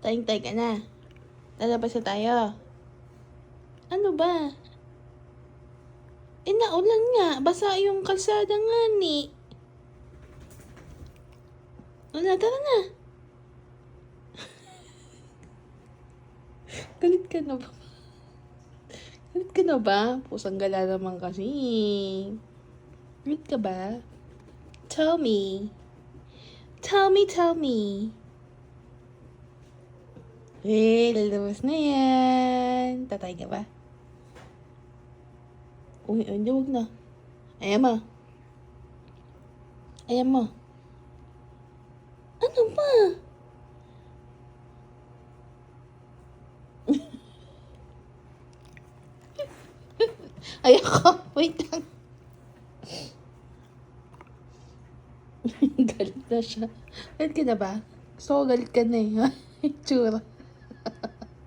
Tayo ka na. Lalabas na tayo. Ano ba? Naulan nga. Basa yung kalsada nga ni. Tara na. Galit ka na ba? Galit ka na ba? Pusang gala naman kasi. Galit ka ba? Tell me. Tell me. Lalabas na yan. Tatay ka ba? Uy, hindi, wag na. Ayan mo. Ano ba? Ayoko. Wait lang. Galit na siya. Galit ka na ba? So, galit ka na eh. Tsura.